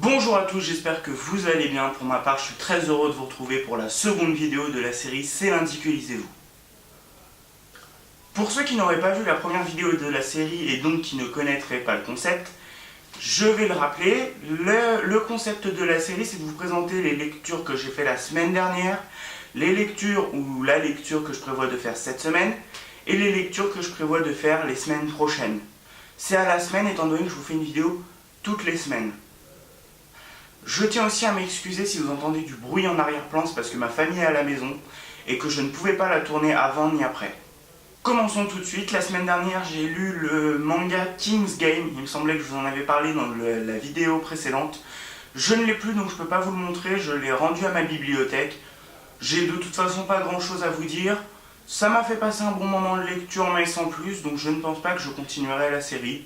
Bonjour à tous, j'espère que vous allez bien. Pour ma part, je suis très heureux de vous retrouver pour la seconde vidéo de la série C'est lundi que lisez-vous. Pour ceux qui n'auraient pas vu la première vidéo de la série et donc qui ne connaîtraient pas le concept, je vais le rappeler. Le concept de la série, c'est de vous présenter les lectures que j'ai fait la semaine dernière, les lectures ou la lecture que je prévois de faire cette semaine et les lectures que je prévois de faire les semaines prochaines. C'est à la semaine étant donné que je vous fais une vidéo toutes les semaines. Je tiens aussi à m'excuser si vous entendez du bruit en arrière-plan, c'est parce que ma famille est à la maison et que je ne pouvais pas la tourner avant ni après. Commençons tout de suite. La semaine dernière, j'ai lu le manga King's Game. Il me semblait que je vous en avais parlé dans la vidéo précédente. Je ne l'ai plus, donc je ne peux pas vous le montrer. Je l'ai rendu à ma bibliothèque. J'ai de toute façon pas grand chose à vous dire. Ça m'a fait passer un bon moment de lecture, mais sans plus, donc je ne pense pas que je continuerai la série.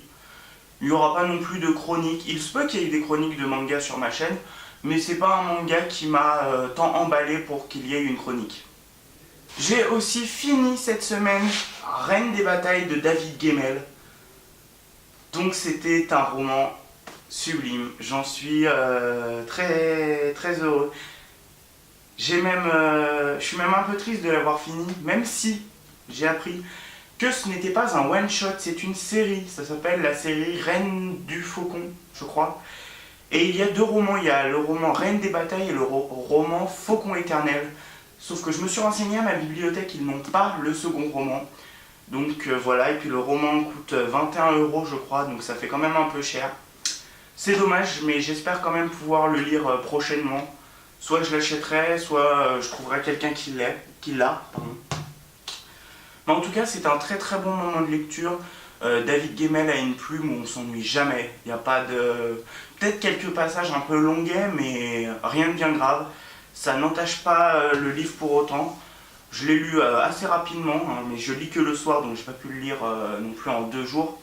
Il n'y aura pas non plus de chroniques. Il se peut qu'il y ait des chroniques de manga sur ma chaîne, mais c'est pas un manga qui m'a tant emballé pour qu'il y ait une chronique. J'ai aussi fini cette semaine Reine des batailles de David Gemmell. Donc c'était un roman sublime. J'en suis très heureux. Je suis même un peu triste de l'avoir fini, même si j'ai appris que ce n'était pas un one-shot, c'est une série. Ça s'appelle la série Reine du Faucon, je crois. Et il y a deux romans, il y a le roman Reine des batailles et le roman Faucon éternel. Sauf que je me suis renseigné à ma bibliothèque, ils n'ont pas le second roman. Donc voilà, et puis le roman coûte 21 €, je crois, donc ça fait quand même un peu cher. C'est dommage, mais j'espère quand même pouvoir le lire prochainement. Soit je l'achèterai, soit je trouverai quelqu'un qui l'a. Mais en tout cas, c'est un très bon moment de lecture. David Gemmell a une plume où on s'ennuie jamais. Il n'y a pas de... Peut-être quelques passages un peu longuets, mais rien de bien grave. Ça n'entache pas le livre pour autant. Je l'ai lu assez rapidement, hein, mais je lis que le soir, donc je n'ai pas pu le lire non plus en 2 jours.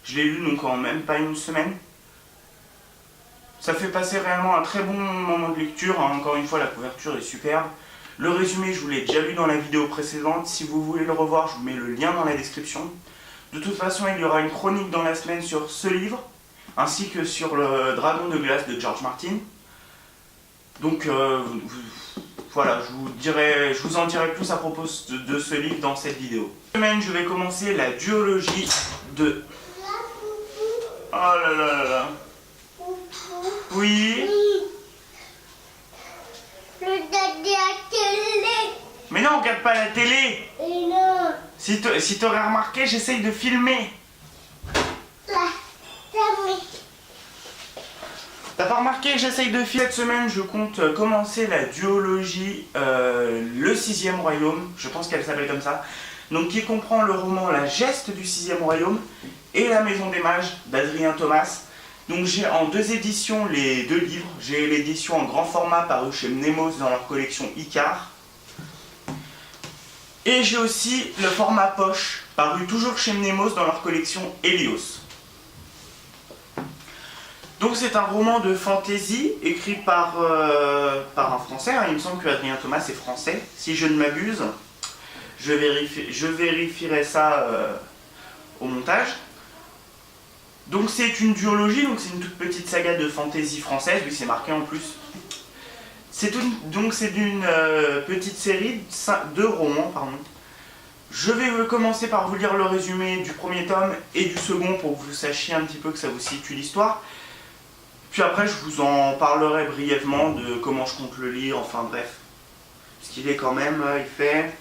Je l'ai lu donc en même pas une semaine. Ça fait passer réellement un très bon moment de lecture. Hein. Encore une fois, la couverture est superbe. Le résumé, je vous l'ai déjà lu dans la vidéo précédente. Si vous voulez le revoir, je vous mets le lien dans la description. De toute façon, il y aura une chronique dans la semaine sur ce livre, ainsi que sur le Dragon de glace de George Martin. Donc voilà, je vous en dirai plus à propos de ce livre dans cette vidéo. Cette semaine, je vais commencer la duologie de... Oh là là là là. Oui. Mais non, regarde pas la télé. Et non. Si t'aurais remarqué, j'essaye de filmer. T'as pas remarqué, j'essaye de filmer. Cette semaine, je compte commencer la duologie Le 6e Royaume. Je pense qu'elle s'appelle comme ça. Donc qui comprend le roman La Geste du 6e Royaume et La Maison des Mages d'Adrien Thomas. Donc j'ai en 2 éditions les 2 livres. J'ai l'édition en grand format parue chez Mnemos dans leur collection Icar. Et j'ai aussi le format poche, paru toujours chez Mnemos dans leur collection Helios. Donc c'est un roman de fantasy écrit par un Français. Il me semble que Adrien Thomas est français, si je ne m'abuse. Je vérifierai ça au montage. Donc c'est une duologie, donc c'est une toute petite saga de fantasy française, oui c'est marqué en plus. Donc c'est d'une petite série de romans, pardon. Je vais commencer par vous lire le résumé du premier tome et du second pour que vous sachiez un petit peu que ça vous situe l'histoire. Puis après je vous en parlerai brièvement de comment je compte le lire, enfin bref. Parce qu'il est quand même, il fait...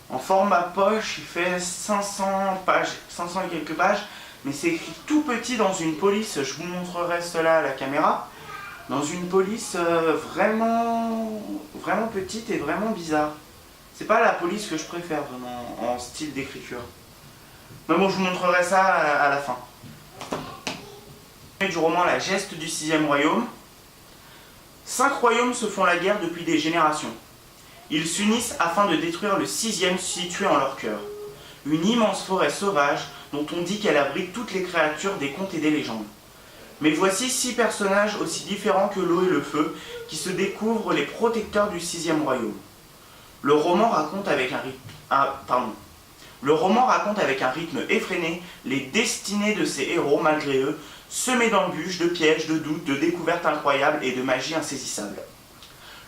En format poche, il fait 500 pages, 500 et quelques pages. Mais c'est écrit tout petit dans une police, je vous montrerai cela à la caméra. Dans une police vraiment petite et vraiment bizarre. C'est pas la police que je préfère vraiment en style d'écriture. Mais bon, je vous montrerai ça à la fin. Du roman La Geste du 6e Royaume. 5 royaumes se font la guerre depuis des générations. Ils s'unissent afin de détruire le 6e situé en leur cœur. Une immense forêt sauvage dont on dit qu'elle abrite toutes les créatures des contes et des légendes. Mais voici 6 personnages aussi différents que l'eau et le feu qui se découvrent les protecteurs du 6e royaume. Le roman raconte avec Le roman raconte avec un rythme effréné les destinées de ces héros malgré eux, semés d'embûches, de pièges, de doutes, de découvertes incroyables et de magie insaisissable.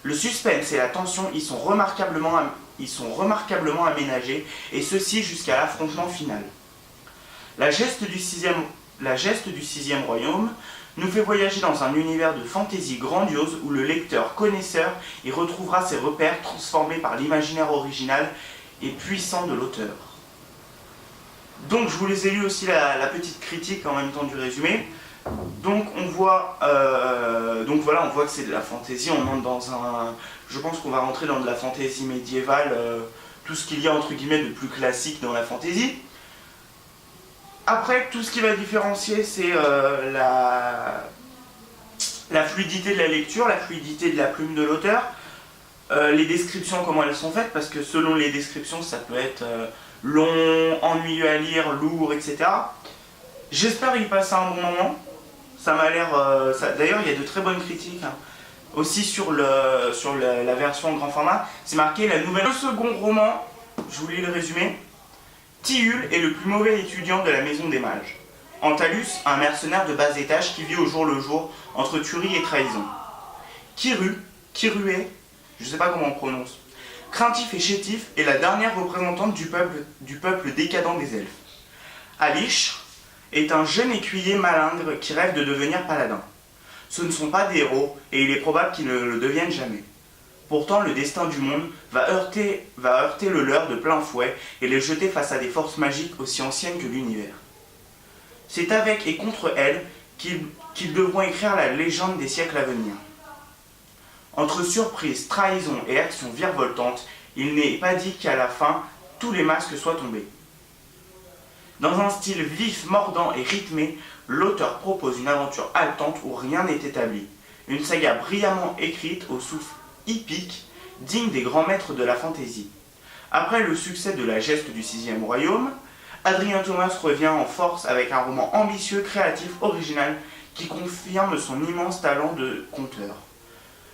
Le suspense et la tension y sont remarquablement aménagés, et ceci jusqu'à l'affrontement final. La geste du sixième royaume nous fait voyager dans un univers de fantaisie grandiose où le lecteur connaisseur y retrouvera ses repères transformés par l'imaginaire original et puissant de l'auteur. Donc je vous les ai lu aussi la petite critique en même temps du résumé. Donc on voit, on voit que c'est de la fantaisie, on entre dans un... Je pense qu'on va rentrer dans de la fantaisie médiévale, tout ce qu'il y a entre guillemets de plus classique dans la fantaisie. Après, tout ce qui va différencier, c'est la fluidité de la lecture, la fluidité de la plume de l'auteur, les descriptions, comment elles sont faites, parce que selon les descriptions, ça peut être long, ennuyeux à lire, lourd, etc. J'espère y passer un bon moment. Ça m'a l'air... D'ailleurs, il y a de très bonnes critiques. Hein. Aussi sur la version grand format, c'est marqué la nouvelle... Le second roman, je vous lis le résumé. Tihul est le plus mauvais étudiant de la maison des mages. Antalus, un mercenaire de bas étage qui vit au jour le jour entre tuerie et trahison. Kirué, je ne sais pas comment on prononce, craintif et chétif, est la dernière représentante du peuple décadent des elfes. Alish est un jeune écuyer malingre qui rêve de devenir paladin. Ce ne sont pas des héros et il est probable qu'ils ne le deviennent jamais. Pourtant, le destin du monde va heurter le leur de plein fouet et les jeter face à des forces magiques aussi anciennes que l'univers. C'est avec et contre elles qu'ils devront écrire la légende des siècles à venir. Entre surprise, trahison et actions virevoltantes, il n'est pas dit qu'à la fin, tous les masques soient tombés. Dans un style vif, mordant et rythmé, l'auteur propose une aventure haletante où rien n'est établi. Une saga brillamment écrite au souffle hippique, digne des grands maîtres de la fantaisie. Après le succès de La Geste du Sixième Royaume, Adrien Thomas revient en force avec un roman ambitieux, créatif, original, qui confirme son immense talent de conteur.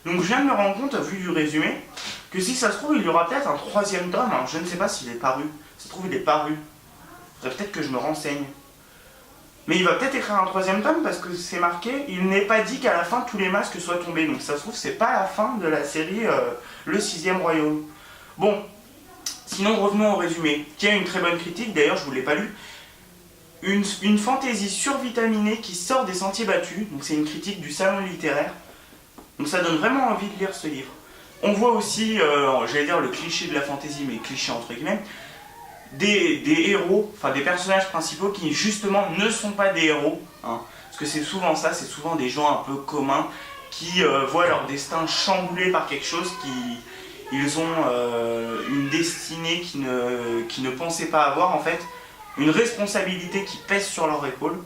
Donc je viens de me rendre compte, vu du résumé, que si ça se trouve, il y aura peut-être un troisième tome. Alors, je ne sais pas s'il est paru. Ça se trouve, il est paru. Il faudrait peut-être que je me renseigne. Mais il va peut-être écrire un troisième tome parce que c'est marqué, il n'est pas dit qu'à la fin tous les masques soient tombés. Donc ça se trouve, c'est pas la fin de la série Le Sixième Royaume. Bon, sinon revenons au résumé, qui a une très bonne critique, d'ailleurs je ne vous l'ai pas lu. Une fantaisie survitaminée qui sort des sentiers battus, donc c'est une critique du salon littéraire. Donc ça donne vraiment envie de lire ce livre. On voit aussi, j'allais dire le cliché de la fantaisie, mais cliché entre guillemets, des héros, enfin des personnages principaux qui justement ne sont pas des héros, hein, parce que c'est souvent ça, c'est souvent des gens un peu communs qui voient leur destin chamboulé par quelque chose, ils ont une destinée qu'ils ne pensaient pas avoir en fait, une responsabilité qui pèse sur leur épaule,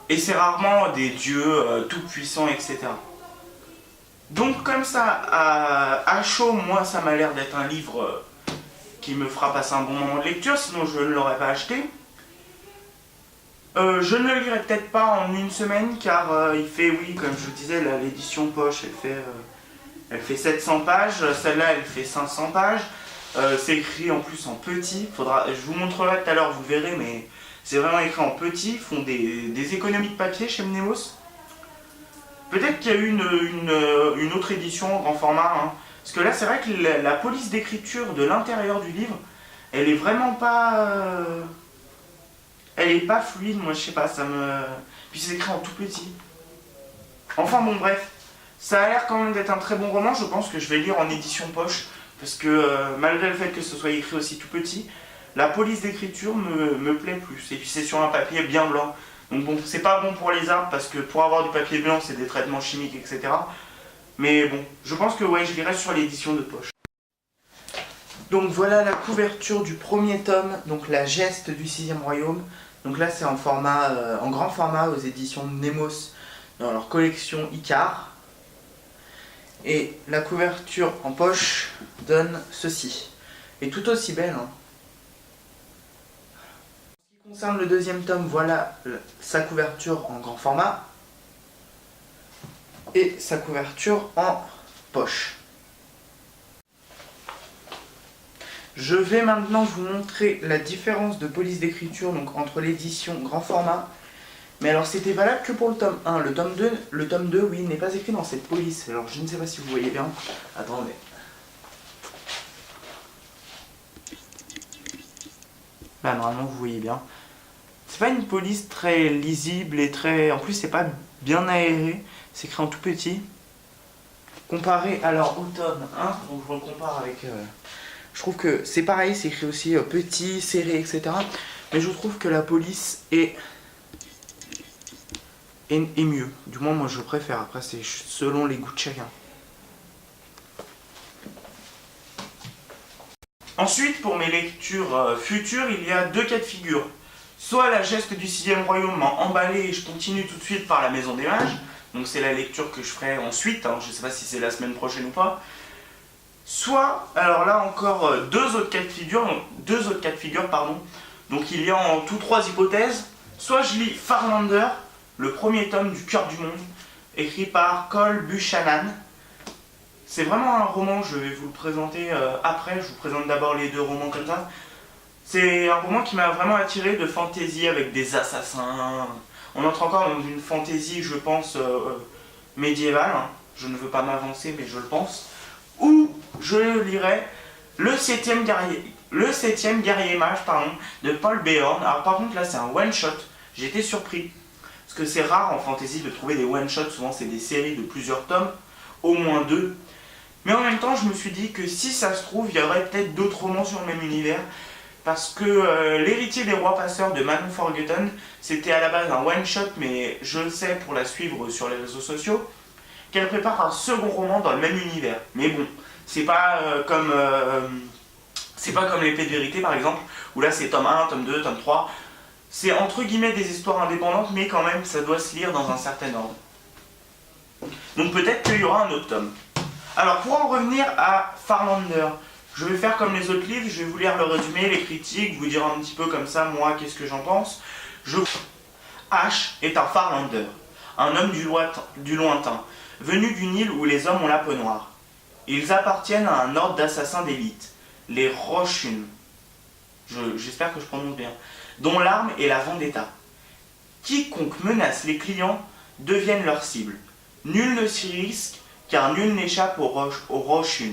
et c'est rarement des dieux tout-puissants, etc. Donc comme ça, à chaud, moi ça m'a l'air d'être un livre qui me fera passer un bon moment de lecture, sinon je ne l'aurais pas acheté. Je ne le lirai peut-être pas en une semaine, car il fait, oui, comme je vous disais, l'édition poche, elle fait 700 pages, celle-là elle fait 500 pages, c'est écrit en plus en petit, je vous montrerai tout à l'heure, vous verrez, mais c'est vraiment écrit en petit, ils font des économies de papier chez Mnemos. Peut-être qu'il y a eu une autre édition en grand format, hein. Parce que là, c'est vrai que la police d'écriture de l'intérieur du livre, elle est vraiment pas... elle est pas fluide, moi je sais pas, ça me... Puis c'est écrit en tout petit. Enfin bon, bref. Ça a l'air quand même d'être un très bon roman, je pense que je vais lire en édition poche. Parce que malgré le fait que ce soit écrit aussi tout petit, la police d'écriture me plaît plus. Et puis c'est sur un papier bien blanc. Donc bon, c'est pas bon pour les arbres, parce que pour avoir du papier blanc, c'est des traitements chimiques, etc. Mais bon, je pense que ouais, je lirai sur l'édition de poche. Donc voilà la couverture du premier tome, donc La Geste du Sixième Royaume. Donc là c'est en grand format aux éditions Mnemos dans leur collection Icar. Et la couverture en poche donne ceci. Et tout aussi belle, hein. En ce qui concerne le deuxième tome, voilà sa couverture en grand format. Et sa couverture en poche. Je vais maintenant vous montrer la différence de police d'écriture donc entre l'édition grand format. Mais alors c'était valable que pour le tome 1. Le tome 2 oui, n'est pas écrit dans cette police. Alors je ne sais pas si vous voyez bien. Attendez. Là normalement vous voyez bien. C'est pas une police très lisible et très... En plus c'est pas bien aéré. C'est écrit en tout petit. Comparé alors au tome 1, donc je le compare avec... Je trouve que c'est pareil, c'est écrit aussi petit, serré, etc. Mais je trouve que la police est mieux. Du moins, moi je préfère. Après, c'est selon les goûts de chacun. Ensuite, pour mes lectures futures, il y a deux cas de figure. Soit la geste du 6e royaume m'a emballé et je continue tout de suite par la Maison des Mages. Donc c'est la lecture que je ferai ensuite. Hein. Je ne sais pas si c'est la semaine prochaine ou pas. Soit, alors là encore, deux autres cas de figure, pardon. Donc il y a en tout trois hypothèses. Soit je lis Farlander, le premier tome du Cœur du Monde, écrit par Cole Buchanan. C'est vraiment un roman, je vais vous le présenter après, je vous présente d'abord les deux romans comme ça. C'est un roman qui m'a vraiment attiré de fantasy avec des assassins. On entre encore dans une fantasy, je pense, médiévale. Hein. Je ne veux pas m'avancer, mais je le pense. Ou je lirai le 7e guerrier mage de Paul Beorn. Alors par contre là c'est un one shot, j'ai été surpris. Parce que c'est rare en fantasy de trouver des one shots, souvent c'est des séries de plusieurs tomes, au moins 2. Mais en même temps je me suis dit que si ça se trouve, il y aurait peut-être d'autres romans sur le même univers. Parce que L'héritier des rois passeurs de Manon Forgotten, c'était à la base un one shot, mais je le sais pour la suivre sur les réseaux sociaux, qu'elle prépare un second roman dans le même univers. Mais bon, c'est pas comme l'épée de vérité par exemple, où là c'est tome 1, tome 2, tome 3. C'est entre guillemets des histoires indépendantes, mais quand même ça doit se lire dans un certain ordre. Donc peut-être qu'il y aura un autre tome. Alors pour en revenir à Farlander, je vais faire comme les autres livres, je vais vous lire le résumé, les critiques, vous dire un petit peu comme ça, moi, qu'est-ce que j'en pense. Ash est un Farlander, un homme du lointain, venu d'une île où les hommes ont la peau noire. Ils appartiennent à un ordre d'assassins d'élite, les Roshun, j'espère que je prononce bien, dont l'arme est la vendetta. Quiconque menace les clients deviennent leur cible. Nul ne s'y risque, car nul n'échappe aux Roshun.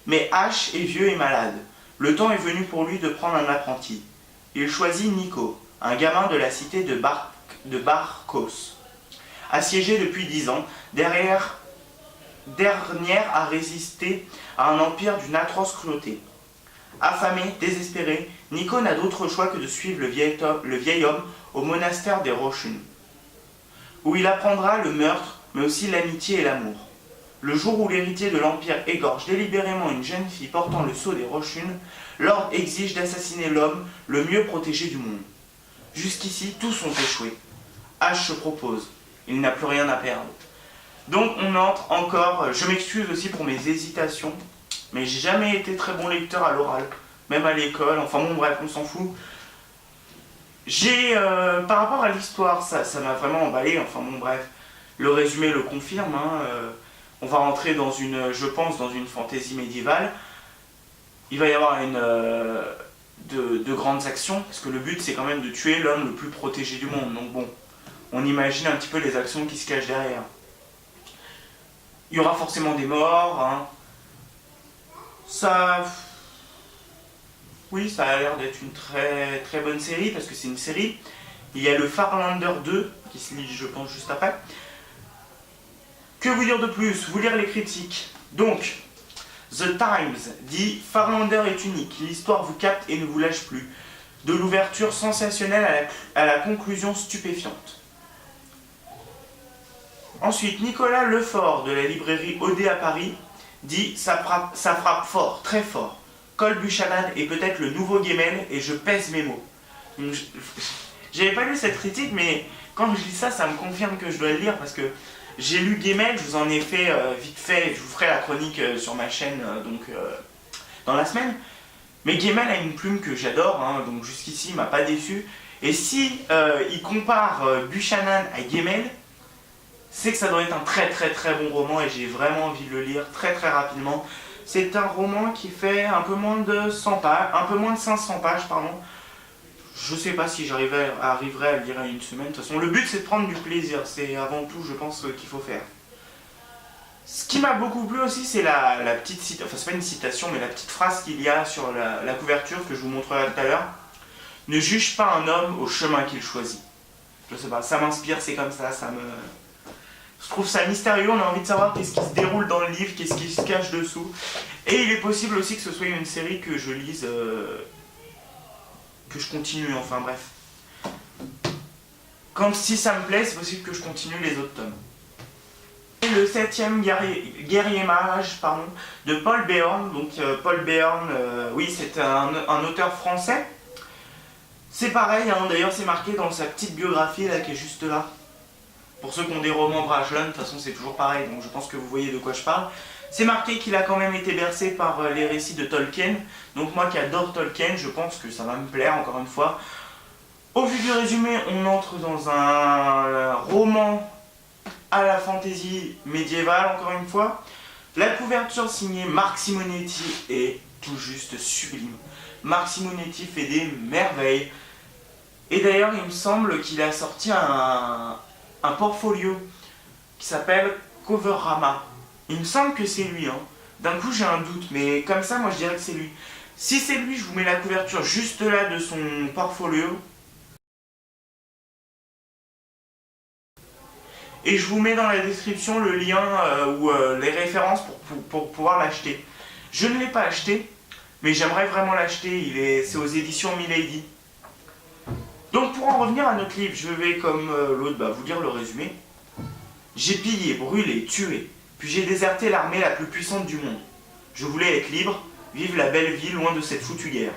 Mais Ash est vieux et malade. Le temps est venu pour lui de prendre un apprenti. Il choisit Nico, un gamin de la cité de Barkos. Assiégé depuis 10 ans, dernière à résister à un empire d'une atroce cruauté. Affamé, désespéré, Nico n'a d'autre choix que de suivre le vieil homme au monastère des Roshun, où il apprendra le meurtre, mais aussi l'amitié et l'amour. Le jour où l'héritier de l'Empire égorge délibérément une jeune fille portant le sceau des Roshun, l'ordre exige d'assassiner l'homme le mieux protégé du monde. Jusqu'ici, tous ont échoué. Ash se propose. Il n'a plus rien à perdre. Donc on entre encore, je m'excuse aussi pour mes hésitations, mais j'ai jamais été très bon lecteur à l'oral, même à l'école, enfin bon bref, on s'en fout. Par rapport à l'histoire, ça m'a vraiment emballé, enfin bon bref, le résumé le confirme, hein, on va rentrer dans je pense, dans une fantaisie médiévale. Il va y avoir de grandes actions, parce que le but c'est quand même de tuer l'homme le plus protégé du monde, donc bon, on imagine un petit peu les actions qui se cachent derrière. Il y aura forcément des morts, hein. Oui, ça a l'air d'être une très très bonne série, parce que c'est une série. Il y a le Farlander 2, qui se lit je pense juste après. Que vous dire de plus? Vous lire les critiques. Donc, The Times dit « Farlander est unique, l'histoire vous capte et ne vous lâche plus. De l'ouverture sensationnelle à la conclusion stupéfiante. » Ensuite, Nicolas Lefort de la librairie Odé à Paris dit « Ça frappe fort, très fort. Cole Buchanan est peut-être le nouveau Gemmel et je pèse mes mots. » J'avais pas lu cette critique, mais quand je lis ça, ça me confirme que je dois le lire parce que j'ai lu Gemmel, je vous en ai fait vite fait, je vous ferai la chronique sur ma chaîne dans la semaine. Mais Gemmel a une plume que j'adore, hein, donc jusqu'ici il m'a pas déçu. Et si il compare Buchanan à Gemmel, c'est que ça doit être un très très très bon roman et j'ai vraiment envie de le lire très très rapidement. C'est un roman qui fait un peu moins de 100 pages, un peu moins de 500 pages, pardon. Je sais pas si j'arriverai à le lire en une semaine. De toute façon, le but c'est de prendre du plaisir. C'est avant tout, je pense, qu'il faut faire. Ce qui m'a beaucoup plu aussi, c'est la petite citation, enfin c'est pas une citation, mais la petite phrase qu'il y a sur la couverture que je vous montrerai tout à l'heure. Ne juge pas un homme au chemin qu'il choisit. Je sais pas, ça m'inspire, c'est comme ça, je trouve ça mystérieux, on a envie de savoir qu'est-ce qui se déroule dans le livre, qu'est-ce qui se cache dessous. Et il est possible aussi que ce soit une série que je lise, que je continue, enfin bref. Si ça me plaît, c'est possible que je continue les autres tomes. Et le 7e guerrier mage, de Paul Béorn. Donc Paul Béorn, oui, c'est un auteur français. C'est pareil, hein, d'ailleurs c'est marqué dans sa petite biographie là qui est juste là. Pour ceux qui ont des romans Brajlon, de toute façon c'est toujours pareil, donc je pense que vous voyez de quoi je parle. C'est marqué qu'il a quand même été bercé par les récits de Tolkien. Donc moi qui adore Tolkien, je pense que ça va me plaire encore une fois. Au vu du résumé, on entre dans un roman à la fantaisie médiévale encore une fois. La couverture signée Marc Simonetti est tout juste sublime. Marc Simonetti fait des merveilles. Et d'ailleurs, il me semble qu'il a sorti un portfolio qui s'appelle Coverama. Il me semble que c'est lui. Hein. D'un coup, j'ai un doute, mais comme ça, moi, je dirais que c'est lui. Si c'est lui, je vous mets la couverture juste là de son portfolio. Et je vous mets dans la description le lien ou les références pour pouvoir l'acheter. Je ne l'ai pas acheté, mais j'aimerais vraiment l'acheter. C'est aux éditions Milady. Donc pour en revenir à notre livre, je vais comme l'autre vous lire le résumé. J'ai pillé, brûlé, tué, puis j'ai déserté l'armée la plus puissante du monde. Je voulais être libre, vivre la belle vie loin de cette foutue guerre.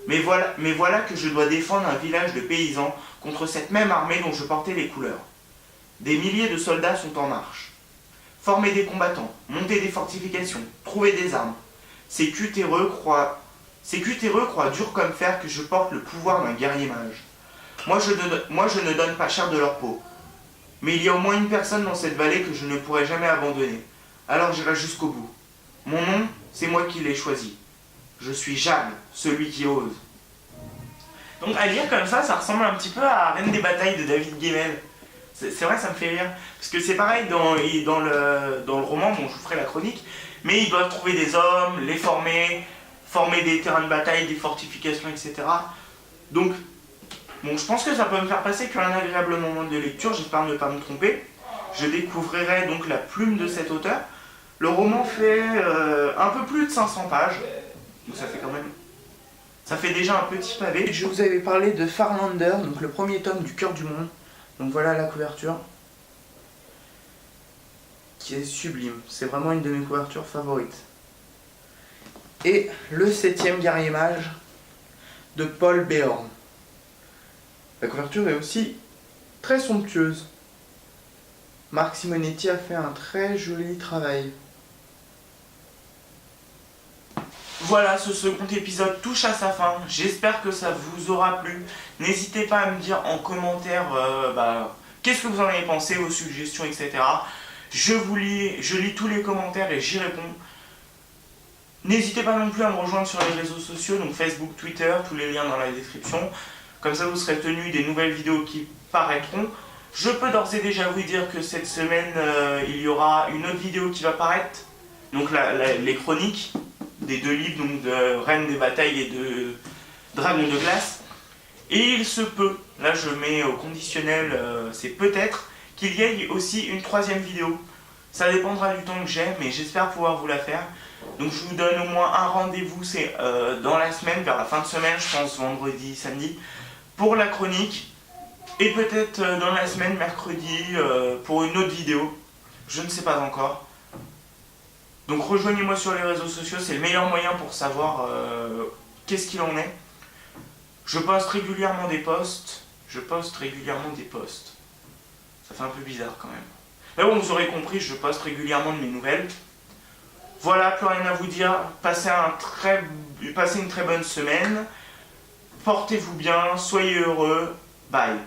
Mais voilà que je dois défendre un village de paysans contre cette même armée dont je portais les couleurs. Des milliers de soldats sont en marche. Former des combattants, monter des fortifications, trouver des armes. Ces cutéreux croient dur comme fer que je porte le pouvoir d'un guerrier mage. Moi je ne donne pas cher de leur peau. Mais il y a au moins une personne dans cette vallée que je ne pourrai jamais abandonner. Alors j'irai jusqu'au bout. Mon nom, c'est moi qui l'ai choisi. Je suis Jal, celui qui ose. Donc à lire comme ça ressemble un petit peu à Reine des batailles de David Gemmell. C'est vrai, ça me fait rire. Parce que c'est pareil dans le roman, bon je vous ferai la chronique, mais ils doivent trouver des hommes, les former des terrains de bataille, des fortifications, etc. Donc, bon, je pense que ça peut me faire passer qu'un agréable moment de lecture, j'espère ne pas me tromper. Je découvrirai donc la plume de cet auteur. Le roman fait un peu plus de 500 pages, donc ça fait quand même... Ça fait déjà un petit pavé. Je vous avais parlé de Farlander, donc le premier tome du Cœur du Monde. Donc voilà la couverture, qui est sublime. C'est vraiment une de mes couvertures favorites. Et le 7e guerrier mage de Paul Béorn. La couverture est aussi très somptueuse. Marc Simonetti a fait un très joli travail. Voilà, ce second épisode touche à sa fin. J'espère que ça vous aura plu. N'hésitez pas à me dire en commentaire qu'est-ce que vous en avez pensé, vos suggestions, etc. Je lis tous les commentaires et j'y réponds. N'hésitez pas non plus à me rejoindre sur les réseaux sociaux, donc Facebook, Twitter, tous les liens dans la description. Comme ça, vous serez tenu des nouvelles vidéos qui paraîtront. Je peux d'ores et déjà vous dire que cette semaine, il y aura une autre vidéo qui va paraître. Donc les chroniques des deux livres, donc de Reine des batailles et de Dragon de glace. Et il se peut, là je mets au conditionnel, c'est peut-être qu'il y ait aussi une troisième vidéo. Ça dépendra du temps que j'ai, mais j'espère pouvoir vous la faire. Donc je vous donne au moins un rendez-vous, c'est dans la semaine, vers la fin de semaine, je pense vendredi, samedi, pour la chronique. Et peut-être dans la semaine, mercredi, pour une autre vidéo. Je ne sais pas encore. Donc rejoignez-moi sur les réseaux sociaux, c'est le meilleur moyen pour savoir qu'est-ce qu'il en est. Je poste régulièrement des posts. Ça fait un peu bizarre quand même. Mais bon, vous aurez compris, je poste régulièrement de mes nouvelles. Voilà, plus rien à vous dire. Passez une très bonne semaine. Portez-vous bien, soyez heureux. Bye.